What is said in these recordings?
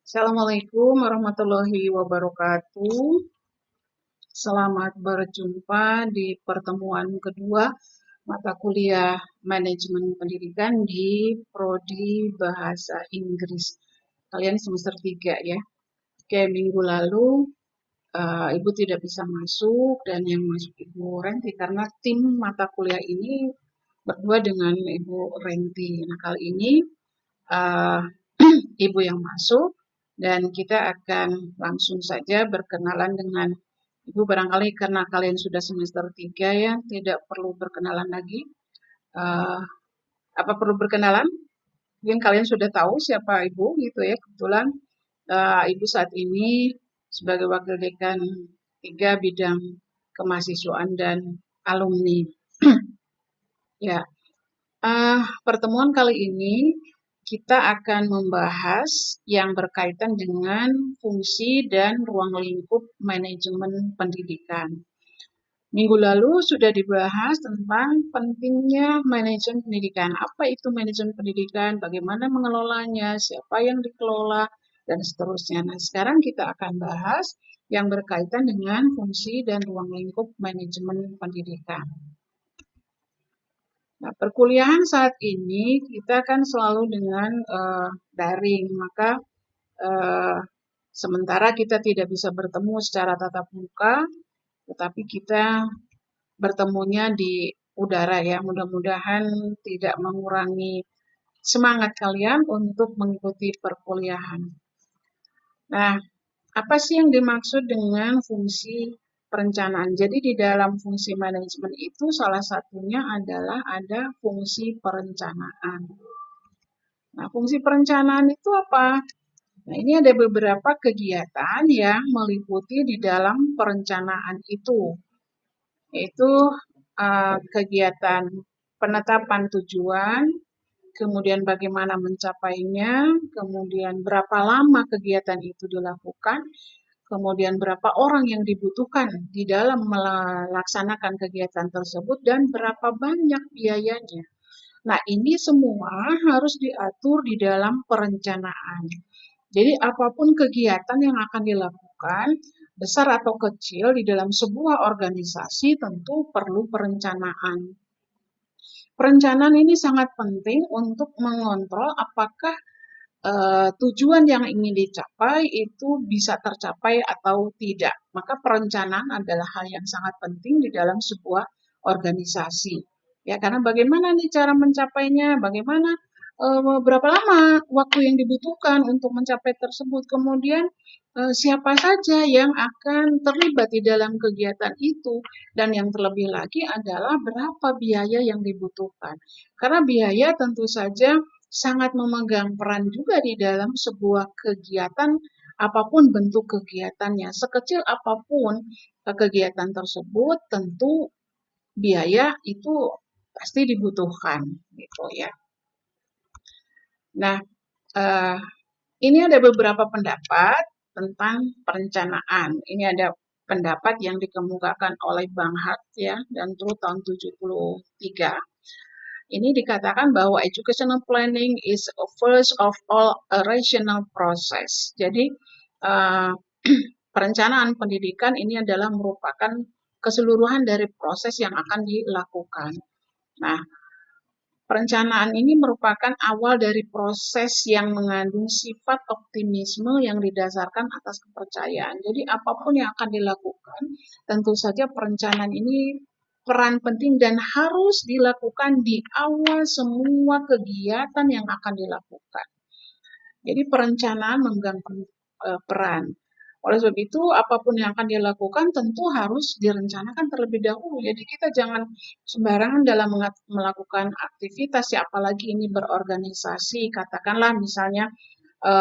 Assalamualaikum warahmatullahi wabarakatuh. Selamat berjumpa di pertemuan kedua mata kuliah Manajemen Pendidikan di Prodi Bahasa Inggris. Kalian semester 3 ya. Kayak minggu lalu Ibu tidak bisa masuk dan yang masuk Ibu Renti karena tim mata kuliah ini berdua dengan Ibu Renti. Nah, kali ini uh, Ibu yang masuk dan kita akan langsung saja berkenalan dengan Ibu. Barangkali karena kalian sudah semester 3 ya, tidak perlu berkenalan lagi. Uh, apa perlu berkenalan? Mungkin kalian sudah tahu siapa Ibu gitu ya. Kebetulan Ibu saat ini sebagai Wakil Dekan 3 bidang kemahasiswaan dan alumni. Ya, pertemuan kali ini kita akan membahas yang berkaitan dengan fungsi dan ruang lingkup manajemen pendidikan. Minggu lalu sudah dibahas tentang pentingnya manajemen pendidikan. Apa itu manajemen pendidikan, bagaimana mengelolanya, siapa yang dikelola, dan seterusnya. Nah, sekarang kita akan bahas yang berkaitan dengan fungsi dan ruang lingkup manajemen pendidikan. Nah, perkuliahan saat ini kita kan selalu dengan daring, maka sementara kita tidak bisa bertemu secara tatap muka, tetapi kita bertemunya di udara ya. Mudah-mudahan tidak mengurangi semangat kalian untuk mengikuti perkuliahan. Nah, apa sih yang dimaksud dengan fungsi perencanaan? Jadi di dalam fungsi manajemen itu salah satunya adalah ada fungsi perencanaan. Nah, fungsi perencanaan itu apa? Nah, ini ada beberapa kegiatan yang meliputi di dalam perencanaan itu, yaitu kegiatan penetapan tujuan, kemudian bagaimana mencapainya, kemudian berapa lama kegiatan itu dilakukan, kemudian berapa orang yang dibutuhkan di dalam melaksanakan kegiatan tersebut, dan berapa banyak biayanya. Nah, ini semua harus diatur di dalam perencanaan. Jadi, apapun kegiatan yang akan dilakukan, besar atau kecil di dalam sebuah organisasi tentu perlu perencanaan. Perencanaan ini sangat penting untuk mengontrol apakah tujuan yang ingin dicapai itu bisa tercapai atau tidak. Maka perencanaan adalah hal yang sangat penting di dalam sebuah organisasi. Ya, karena bagaimana nih cara mencapainya, bagaimana berapa lama waktu yang dibutuhkan untuk mencapai tersebut, kemudian siapa saja yang akan terlibat di dalam kegiatan itu, dan yang terlebih lagi adalah berapa biaya yang dibutuhkan. Karena biaya tentu saja sangat memegang peran juga di dalam sebuah kegiatan, apapun bentuk kegiatannya. Sekecil apapun kegiatan tersebut, tentu biaya itu pasti dibutuhkan, gitu ya. Nah, ini ada beberapa pendapat tentang perencanaan. Ini ada pendapat yang dikemukakan oleh Bang Hart ya, dan itu tahun 73. Ini dikatakan bahwa educational planning is a first of all a rational process. Jadi perencanaan pendidikan ini adalah merupakan keseluruhan dari proses yang akan dilakukan. Nah, perencanaan ini merupakan awal dari proses yang mengandung sifat optimisme yang didasarkan atas kepercayaan. Jadi apapun yang akan dilakukan, tentu saja perencanaan ini peran penting dan harus dilakukan di awal semua kegiatan yang akan dilakukan. Jadi perencanaan memegang peran. Oleh sebab itu, apapun yang akan dilakukan tentu harus direncanakan terlebih dahulu. Jadi kita jangan sembarangan dalam melakukan aktivitas, ya apalagi ini berorganisasi. Katakanlah misalnya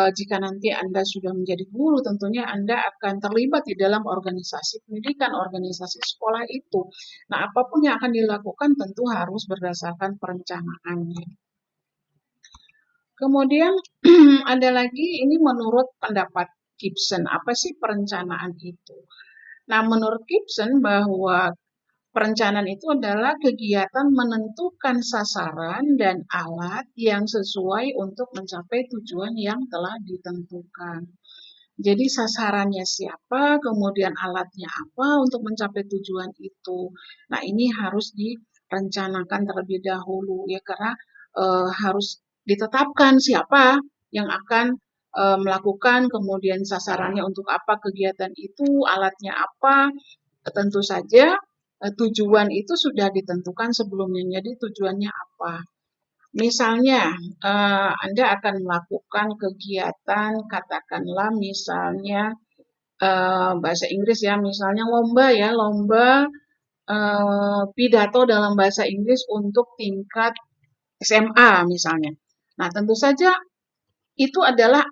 jika nanti Anda sudah menjadi guru, tentunya Anda akan terlibat di dalam organisasi pendidikan, organisasi sekolah itu. Nah, apapun yang akan dilakukan tentu harus berdasarkan perencanaannya. Kemudian ada lagi, ini menurut pendapat Gibson, apa sih perencanaan itu? Nah, menurut Gibson bahwa perencanaan itu adalah kegiatan menentukan sasaran dan alat yang sesuai untuk mencapai tujuan yang telah ditentukan. Jadi sasarannya siapa, kemudian alatnya apa untuk mencapai tujuan itu. Nah, ini harus direncanakan terlebih dahulu ya, karena harus ditetapkan siapa yang akan melakukan, kemudian sasarannya untuk apa kegiatan itu, alatnya apa. Tentu saja tujuan itu sudah ditentukan sebelumnya. Jadi tujuannya apa? Misalnya, Anda akan melakukan kegiatan, katakanlah misalnya bahasa Inggris ya, misalnya lomba ya, lomba pidato dalam bahasa Inggris untuk tingkat SMA misalnya. Nah, tentu saja itu adalah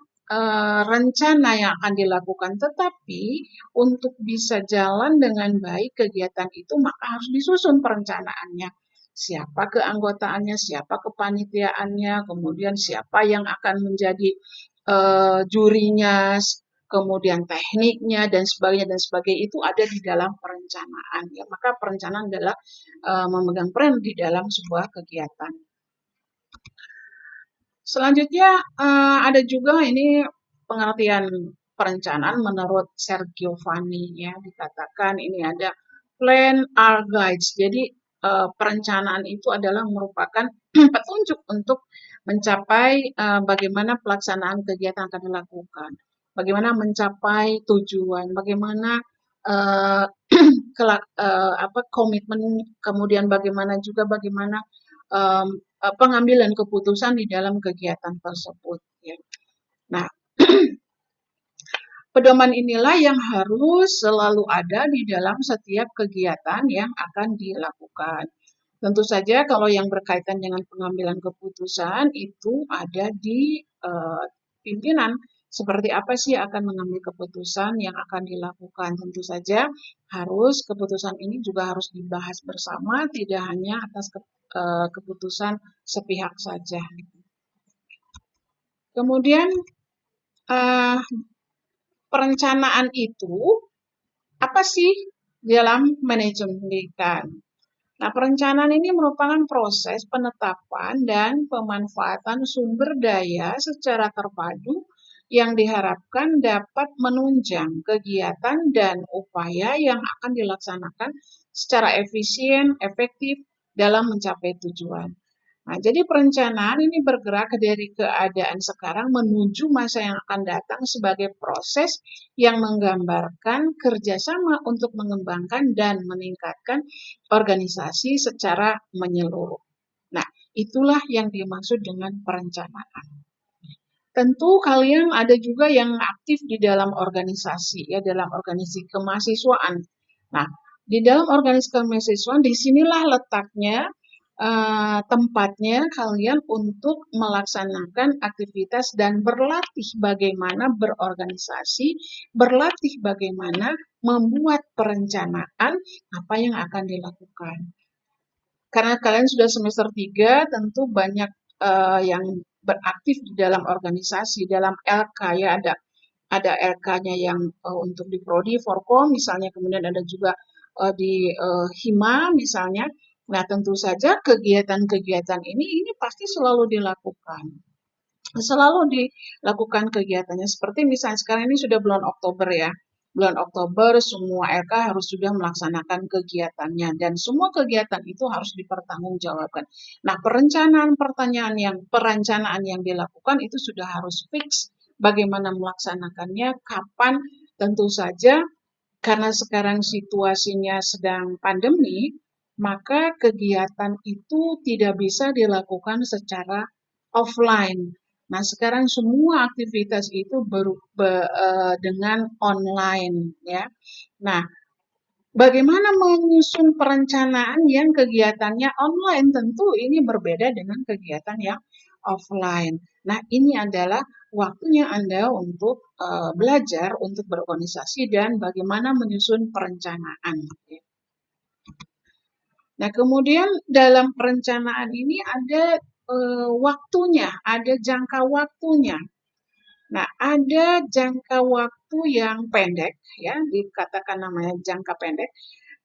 rencana yang akan dilakukan, tetapi untuk bisa jalan dengan baik kegiatan itu maka harus disusun perencanaannya. Siapa keanggotaannya, siapa kepanitiaannya, kemudian siapa yang akan menjadi jurinya, kemudian tekniknya dan sebagainya itu ada di dalam perencanaan ya. Maka perencanaan adalah memegang peran di dalam sebuah kegiatan. Selanjutnya ada juga ini pengertian perencanaan menurut Sergio Vanni ya, dikatakan ini ada plan are guides. Jadi perencanaan itu adalah merupakan petunjuk untuk mencapai bagaimana pelaksanaan kegiatan akan dilakukan, bagaimana mencapai tujuan, bagaimana uh, komitmen, kemudian bagaimana pengambilan keputusan di dalam kegiatan tersebut. Ya. Nah, pedoman inilah yang harus selalu ada di dalam setiap kegiatan yang akan dilakukan. Tentu saja kalau yang berkaitan dengan pengambilan keputusan itu ada di pimpinan. Seperti apa sih akan mengambil keputusan yang akan dilakukan? Tentu saja harus keputusan ini juga harus dibahas bersama, tidak hanya atas keputusan sepihak saja. Kemudian uh, perencanaan itu apa sih dalam manajemen pendidikan? Nah, perencanaan ini merupakan proses penetapan dan pemanfaatan sumber daya secara terpadu yang diharapkan dapat menunjang kegiatan dan upaya yang akan dilaksanakan secara efisien, efektif dalam mencapai tujuan. Nah, jadi perencanaan ini bergerak dari keadaan sekarang menuju masa yang akan datang sebagai proses yang menggambarkan kerjasama untuk mengembangkan dan meningkatkan organisasi secara menyeluruh. Nah, itulah yang dimaksud dengan perencanaan. Tentu kalian ada juga yang aktif di dalam organisasi, ya dalam organisasi kemahasiswaan. Nah, di dalam organisasi kemahasiswaan disinilah letaknya tempatnya kalian untuk melaksanakan aktivitas dan berlatih bagaimana berorganisasi, berlatih bagaimana membuat perencanaan apa yang akan dilakukan. Karena kalian sudah semester 3, tentu banyak yang beraktif di dalam organisasi, dalam LK ya, ada LK-nya yang untuk di Prodi, Forkom misalnya, kemudian ada juga di Hima misalnya. Nah, tentu saja kegiatan-kegiatan ini pasti selalu dilakukan. Selalu dilakukan kegiatannya. Seperti misalnya sekarang ini sudah bulan Oktober ya. Bulan Oktober semua LK harus sudah melaksanakan kegiatannya dan semua kegiatan itu harus dipertanggungjawabkan. Nah, perencanaan yang dilakukan itu sudah harus fix bagaimana melaksanakannya, kapan, tentu saja karena sekarang situasinya sedang pandemi, maka kegiatan itu tidak bisa dilakukan secara offline. Nah, sekarang semua aktivitas itu dengan online ya. Nah, bagaimana menyusun perencanaan yang kegiatannya online? Tentu ini berbeda dengan kegiatan yang offline. Nah, ini adalah waktunya Anda untuk belajar, untuk berorganisasi, dan bagaimana menyusun perencanaan. Nah, kemudian dalam perencanaan ini ada waktunya, ada jangka waktunya. Nah, ada jangka waktu yang pendek, ya, dikatakan namanya jangka pendek.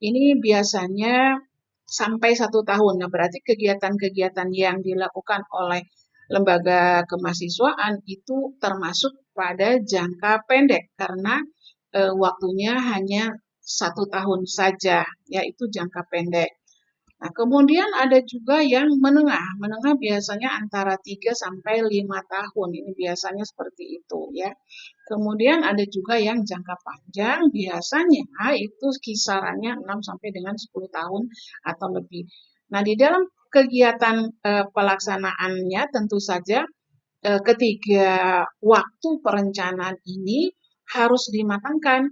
ini biasanya sampai 1 tahun. Nah, berarti kegiatan-kegiatan yang dilakukan oleh lembaga kemahasiswaan itu termasuk pada jangka pendek karena waktunya hanya 1 tahun saja, yaitu jangka pendek. Nah, kemudian ada juga yang menengah. Menengah biasanya antara 3 sampai 5 tahun. Ini biasanya seperti itu ya. Kemudian ada juga yang jangka panjang, biasanya itu kisarannya 6 sampai dengan 10 tahun atau lebih. Nah, di dalam kegiatan pelaksanaannya tentu saja ketiga waktu perencanaan ini harus dimatangkan.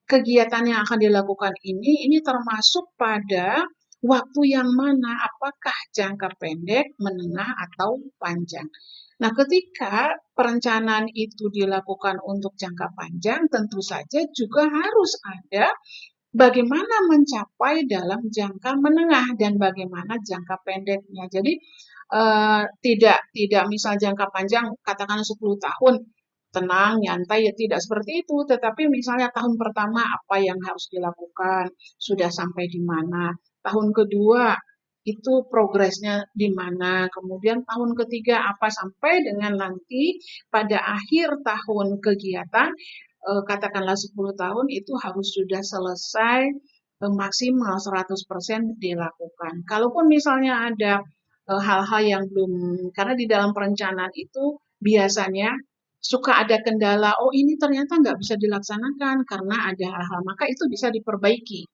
Kegiatan yang akan dilakukan ini termasuk pada waktu yang mana, apakah jangka pendek, menengah, atau panjang. Nah, ketika perencanaan itu dilakukan untuk jangka panjang, tentu saja juga harus ada bagaimana mencapai dalam jangka menengah dan bagaimana jangka pendeknya. Jadi tidak misal jangka panjang katakan 10 tahun tenang, nyantai, ya tidak seperti itu. Tetapi misalnya tahun pertama apa yang harus dilakukan, sudah sampai di mana. Tahun kedua itu progresnya di mana. Kemudian tahun ketiga apa sampai dengan nanti pada akhir tahun kegiatan, katakanlah 10 tahun itu harus sudah selesai maksimal 100% dilakukan. Kalaupun misalnya ada hal-hal yang belum, karena di dalam perencanaan itu biasanya suka ada kendala, oh ini ternyata nggak bisa dilaksanakan karena ada hal-hal, maka itu bisa diperbaiki.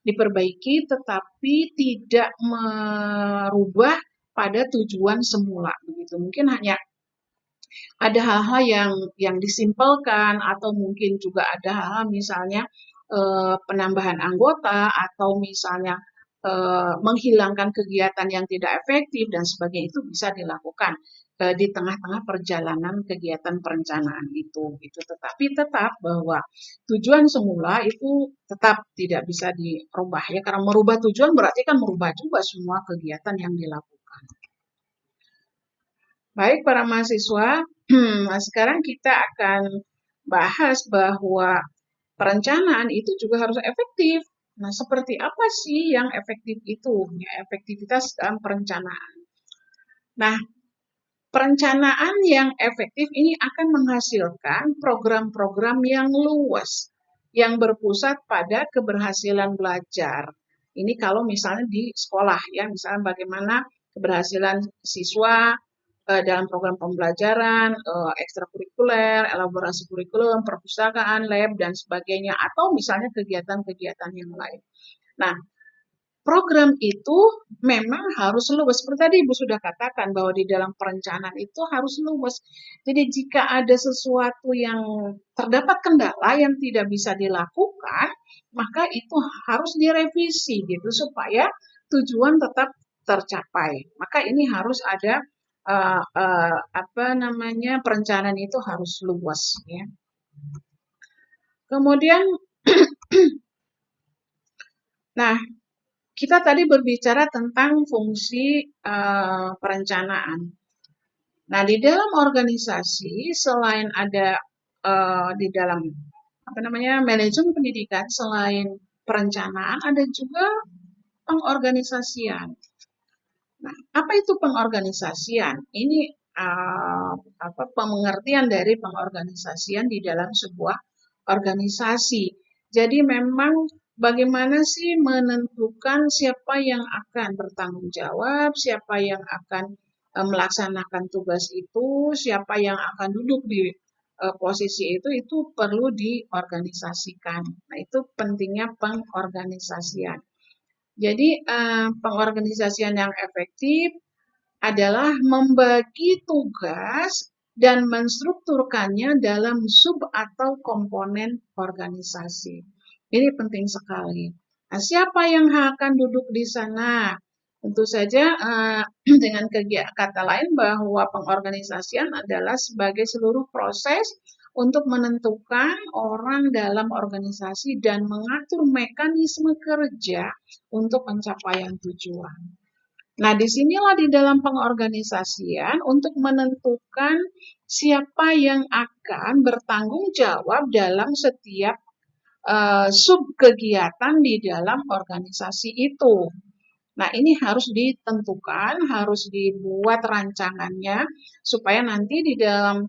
Diperbaiki tetapi tidak merubah pada tujuan semula begitu. Mungkin hanya ada hal-hal yang disimpelkan atau mungkin juga ada hal-hal misalnya penambahan anggota atau misalnya menghilangkan kegiatan yang tidak efektif dan sebagainya itu bisa dilakukan di tengah-tengah perjalanan kegiatan perencanaan itu. Tetapi tetap bahwa tujuan semula itu tetap tidak bisa dirubah ya karena merubah tujuan berarti kan merubah juga semua kegiatan yang dilakukan. Baik para mahasiswa, nah sekarang kita akan bahas bahwa perencanaan itu juga harus efektif. Nah, seperti apa sih yang efektif itu? Ya, efektivitas dalam perencanaan. Nah, perencanaan yang efektif ini akan menghasilkan program-program yang luas, yang berpusat pada keberhasilan belajar. Ini kalau misalnya di sekolah, ya, misalnya bagaimana keberhasilan siswa dalam program pembelajaran, ekstrakurikuler, elaborasi kurikulum, perpustakaan, lab, dan sebagainya, atau misalnya kegiatan-kegiatan yang lain. Nah, program itu memang harus luas. Seperti tadi Ibu sudah katakan bahwa di dalam perencanaan itu harus luas. Jadi jika ada sesuatu yang terdapat kendala yang tidak bisa dilakukan, maka itu harus direvisi gitu supaya tujuan tetap tercapai. Maka ini harus ada perencanaan itu harus luas ya. Kemudian nah, kita tadi berbicara tentang fungsi perencanaan. Nah, di dalam organisasi selain ada di dalam manajemen pendidikan, selain perencanaan ada juga pengorganisasian. Nah, apa itu pengorganisasian? Ini pengertian dari pengorganisasian di dalam sebuah organisasi. Jadi memang bagaimana sih menentukan siapa yang akan bertanggung jawab, siapa yang akan melaksanakan tugas itu, siapa yang akan duduk di posisi itu perlu diorganisasikan. Nah, itu pentingnya pengorganisasian. Jadi pengorganisasian yang efektif adalah membagi tugas dan menstrukturkannya dalam sub atau komponen organisasi. Ini penting sekali. Nah, siapa yang akan duduk di sana? Tentu saja dengan kata lain bahwa pengorganisasian adalah sebagai seluruh proses untuk menentukan orang dalam organisasi dan mengatur mekanisme kerja untuk pencapaian tujuan. Nah, disinilah di dalam pengorganisasian untuk menentukan siapa yang akan bertanggung jawab dalam setiap sub kegiatan di dalam organisasi itu. Nah, ini harus ditentukan, harus dibuat rancangannya supaya nanti di dalam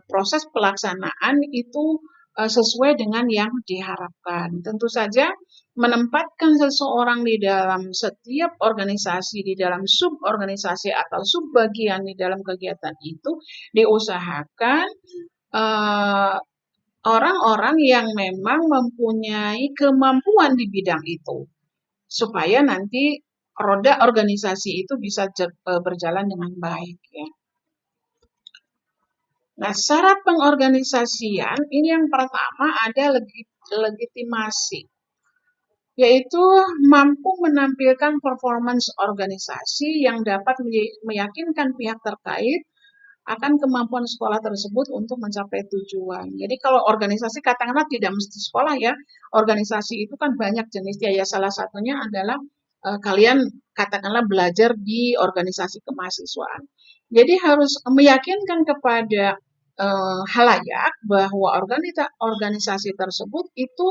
proses pelaksanaan itu sesuai dengan yang diharapkan. Tentu saja menempatkan seseorang di dalam setiap organisasi, di dalam suborganisasi atau subbagian di dalam kegiatan itu diusahakan eh, orang-orang yang memang mempunyai kemampuan di bidang itu supaya nanti roda organisasi itu bisa berjalan dengan baik ya. Nah, syarat pengorganisasian ini yang pertama ada legitimasi, yaitu mampu menampilkan performance organisasi yang dapat meyakinkan pihak terkait akan kemampuan sekolah tersebut untuk mencapai tujuan. Jadi kalau organisasi katakanlah tidak mesti sekolah ya, organisasi itu kan banyak jenisnya ya. Salah satunya adalah kalian katakanlah belajar di organisasi kemahasiswaan. Jadi harus meyakinkan kepada halayak bahwa organisasi tersebut itu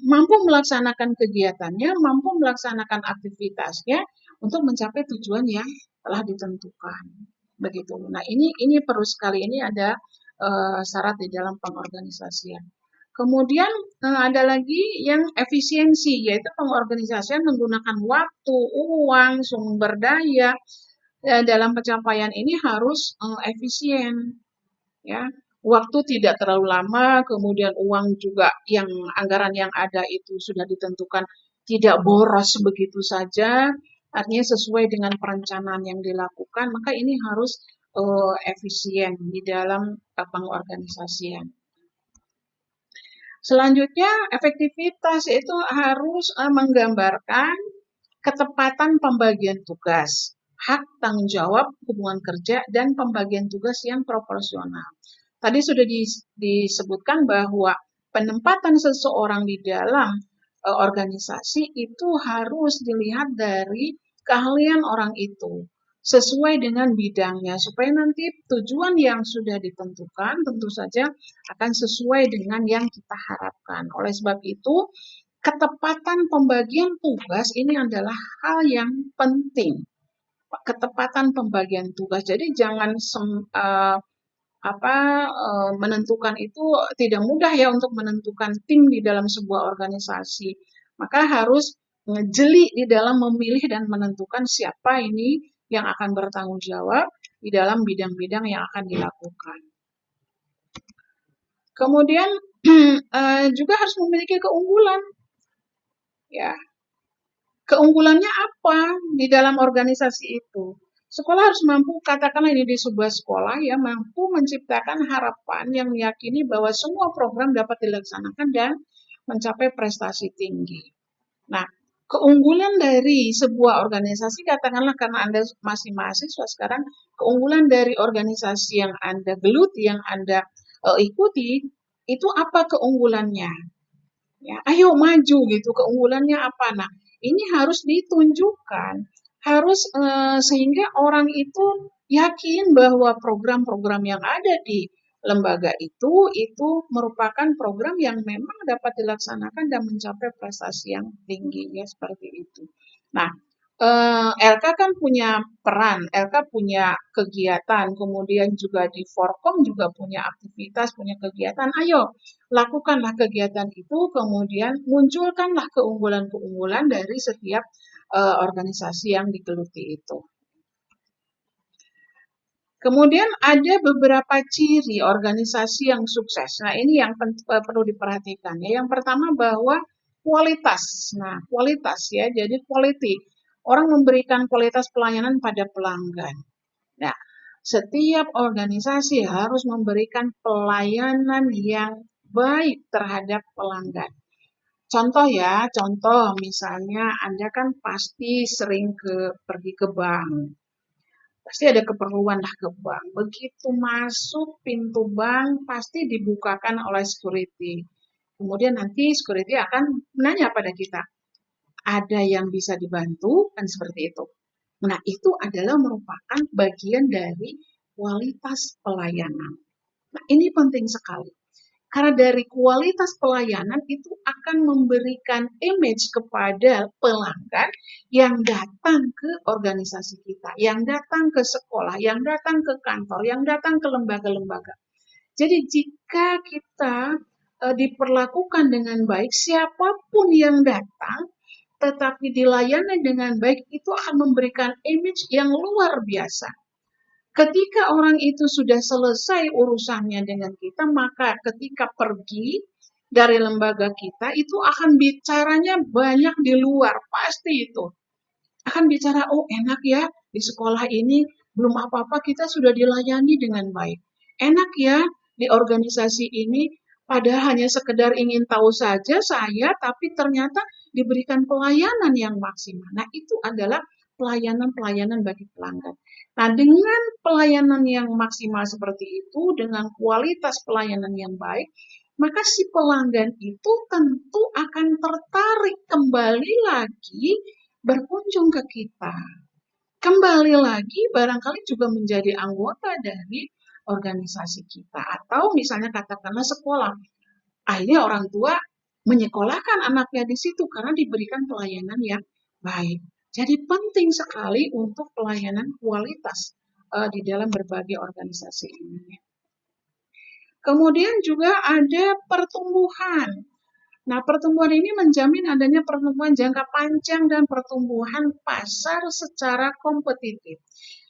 mampu melaksanakan kegiatannya, mampu melaksanakan aktivitasnya untuk mencapai tujuan yang telah ditentukan. Begitu. Nah, ini perlu sekali ini ada syarat di dalam pengorganisasian. Kemudian ada lagi yang efisiensi, yaitu pengorganisasian menggunakan waktu, uang, sumber daya dalam pencapaian ini harus efisien, ya. Waktu tidak terlalu lama, kemudian uang juga yang anggaran yang ada itu sudah ditentukan tidak boros begitu saja, artinya sesuai dengan perencanaan yang dilakukan, maka ini harus efisien di dalam pengorganisasian. Selanjutnya, efektivitas itu harus menggambarkan ketepatan pembagian tugas, hak tanggung jawab hubungan kerja, dan pembagian tugas yang proporsional. Tadi sudah disebutkan bahwa penempatan seseorang di dalam organisasi itu harus dilihat dari keahlian orang itu sesuai dengan bidangnya supaya nanti tujuan yang sudah ditentukan tentu saja akan sesuai dengan yang kita harapkan. Oleh sebab itu, ketepatan pembagian tugas ini adalah hal yang penting. Ketepatan pembagian tugas. Jadi jangan menentukan itu tidak mudah ya untuk menentukan tim di dalam sebuah organisasi. Maka harus jeli di dalam memilih dan menentukan siapa ini yang akan bertanggung jawab di dalam bidang-bidang yang akan dilakukan. Kemudian juga harus memiliki keunggulan. Ya, keunggulannya apa di dalam organisasi itu? Sekolah harus mampu, katakanlah ini di sebuah sekolah ya, mampu menciptakan harapan yang meyakini bahwa semua program dapat dilaksanakan dan mencapai prestasi tinggi. Nah, keunggulan dari sebuah organisasi, katakanlah karena Anda masih mahasiswa sekarang, keunggulan dari organisasi yang Anda geluti, yang Anda ikuti, itu apa keunggulannya? Ya, ayo maju gitu, keunggulannya apa? Nah, ini harus ditunjukkan, harus sehingga orang itu yakin bahwa program-program yang ada di lembaga itu merupakan program yang memang dapat dilaksanakan dan mencapai prestasi yang tinggi ya seperti itu. Nah, LK kan punya peran, LK punya kegiatan, kemudian juga di Forkom juga punya aktivitas, punya kegiatan. Ayo, lakukanlah kegiatan itu, kemudian munculkanlah keunggulan-keunggulan dari setiap organisasi yang digeluti itu. Kemudian ada beberapa ciri organisasi yang sukses. Nah, ini yang perlu diperhatikan ya. Yang pertama bahwa kualitas. Nah, kualitas ya. Jadi quality. Orang memberikan kualitas pelayanan pada pelanggan. Nah, setiap organisasi harus memberikan pelayanan yang baik terhadap pelanggan. Contoh ya, contoh misalnya Anda kan pasti sering pergi ke bank. Pasti ada keperluan lah ke bank. Begitu masuk pintu bank, pasti dibukakan oleh security. Kemudian nanti security akan menanya pada kita, ada yang bisa dibantu, kan seperti itu. Nah, itu adalah merupakan bagian dari kualitas pelayanan. Nah, ini penting sekali. Karena dari kualitas pelayanan itu akan memberikan image kepada pelanggan yang datang ke organisasi kita, yang datang ke sekolah, yang datang ke kantor, yang datang ke lembaga-lembaga. Jadi jika kita diperlakukan dengan baik, siapapun yang datang, tetapi dilayani dengan baik, itu akan memberikan image yang luar biasa. Ketika orang itu sudah selesai urusannya dengan kita, maka ketika pergi dari lembaga kita, itu akan bicaranya banyak di luar, pasti itu. Akan bicara, oh enak ya, di sekolah ini belum apa-apa kita sudah dilayani dengan baik. Enak ya, di organisasi ini padahal hanya sekedar ingin tahu saja saya, tapi ternyata diberikan pelayanan yang maksimal. Nah, itu adalah pelayanan-pelayanan bagi pelanggan. Nah, dengan pelayanan yang maksimal seperti itu, dengan kualitas pelayanan yang baik, maka si pelanggan itu tentu akan tertarik kembali lagi berkunjung ke kita. Kembali lagi barangkali juga menjadi anggota dari organisasi kita. Atau misalnya katakanlah sekolah. Akhirnya orang tua menyekolahkan anaknya di situ karena diberikan pelayanan yang baik. Jadi penting sekali untuk pelayanan kualitas di dalam berbagai organisasi ini. Kemudian juga ada pertumbuhan. Nah, pertumbuhan ini menjamin adanya pertumbuhan jangka panjang dan pertumbuhan pasar secara kompetitif.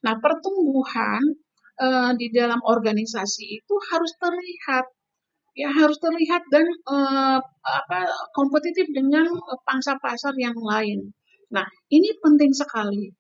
Nah, pertumbuhan di dalam organisasi itu harus terlihat, ya harus terlihat dan kompetitif dengan pangsa pasar yang lain. Nah, ini penting sekali.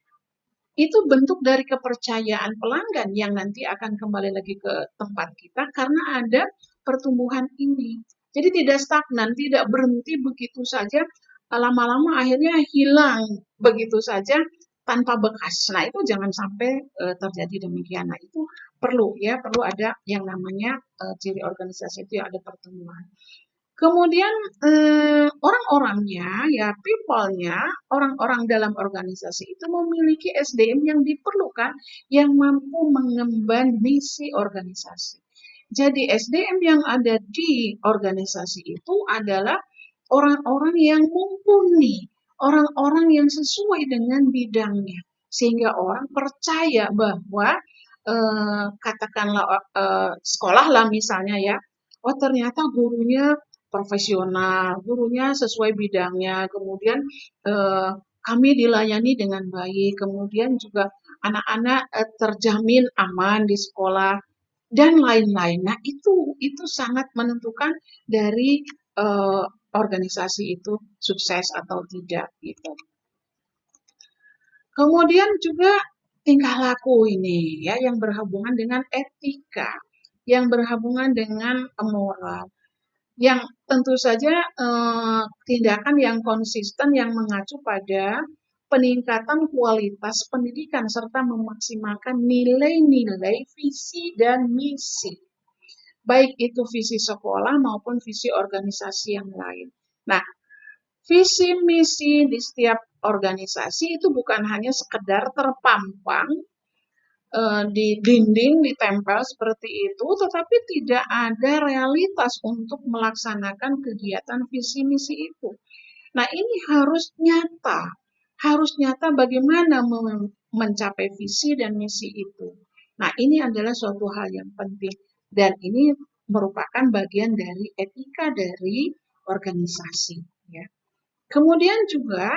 Itu bentuk dari kepercayaan pelanggan yang nanti akan kembali lagi ke tempat kita karena ada pertumbuhan ini. Jadi tidak stagnan, tidak berhenti begitu saja, lama-lama akhirnya hilang begitu saja tanpa bekas. Nah, itu jangan sampai terjadi demikian. Nah, itu perlu ada yang namanya ciri organisasi itu ada pertumbuhan. Kemudian orang-orangnya, ya people-nya, orang-orang dalam organisasi itu memiliki SDM yang diperlukan yang mampu mengemban misi organisasi. Jadi SDM yang ada di organisasi itu adalah orang-orang yang mumpuni, orang-orang yang sesuai dengan bidangnya, sehingga orang percaya bahwa katakanlah sekolah lah misalnya ya, oh ternyata gurunya profesional, gurunya sesuai bidangnya, kemudian kami dilayani dengan baik, kemudian juga anak-anak terjamin aman di sekolah dan lain-lain. Nah, itu sangat menentukan dari organisasi itu sukses atau tidak gitu. Kemudian juga tingkah laku ini ya yang berhubungan dengan etika, yang berhubungan dengan moral, yang tentu saja tindakan yang konsisten yang mengacu pada peningkatan kualitas pendidikan serta memaksimalkan nilai-nilai visi dan misi. Baik itu visi sekolah maupun visi organisasi yang lain. Nah, visi misi di setiap organisasi itu bukan hanya sekedar terpampang di dinding, ditempel seperti itu, tetapi tidak ada realitas untuk melaksanakan kegiatan visi misi itu. Nah, ini harus nyata bagaimana mencapai visi dan misi itu. Nah, ini adalah suatu hal yang penting dan ini merupakan bagian dari etika dari organisasi. Ya. Kemudian juga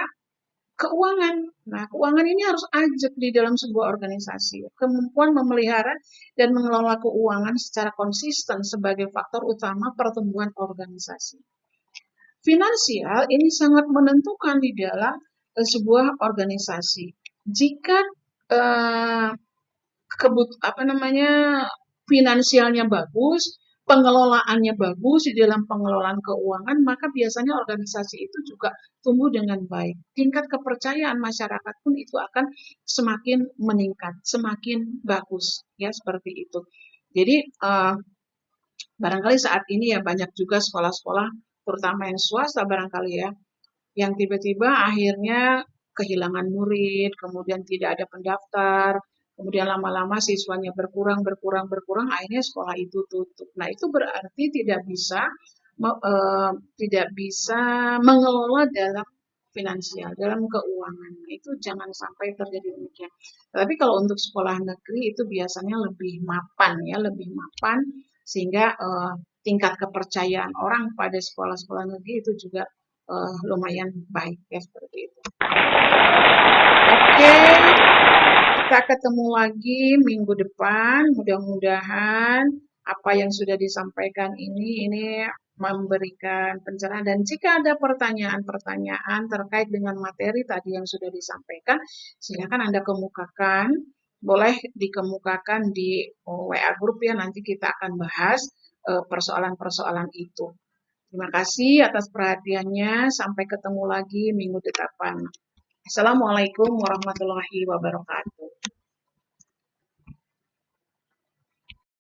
keuangan. Nah, keuangan ini harus ajak di dalam sebuah organisasi. Kemampuan memelihara dan mengelola keuangan secara konsisten sebagai faktor utama pertumbuhan organisasi. Finansial ini sangat menentukan di dalam sebuah organisasi. Jika eh, finansialnya bagus, pengelolaannya bagus di dalam pengelolaan keuangan, maka biasanya organisasi itu juga tumbuh dengan baik. Tingkat kepercayaan masyarakat pun itu akan semakin meningkat, semakin bagus, ya seperti itu. Jadi barangkali saat ini ya banyak juga sekolah-sekolah, terutama yang swasta barangkali ya, yang tiba-tiba akhirnya kehilangan murid, kemudian tidak ada pendaftar, kemudian lama-lama siswanya berkurang, akhirnya sekolah itu tutup. Nah, itu berarti tidak bisa mengelola dalam finansial, dalam keuangan. Nah, itu jangan sampai terjadi demikian. Tapi kalau untuk sekolah negeri itu biasanya lebih mapan ya, lebih mapan sehingga tingkat kepercayaan orang pada sekolah-sekolah negeri itu juga lumayan baik ya seperti itu. Oke, kita ketemu lagi minggu depan. Mudah-mudahan apa yang sudah disampaikan ini memberikan pencerahan. Dan jika ada pertanyaan-pertanyaan terkait dengan materi tadi yang sudah disampaikan, silakan Anda kemukakan. Boleh dikemukakan di WA grup ya, nanti kita akan bahas persoalan-persoalan itu. Terima kasih atas perhatiannya. Sampai ketemu lagi minggu depan. Assalamualaikum warahmatullahi wabarakatuh.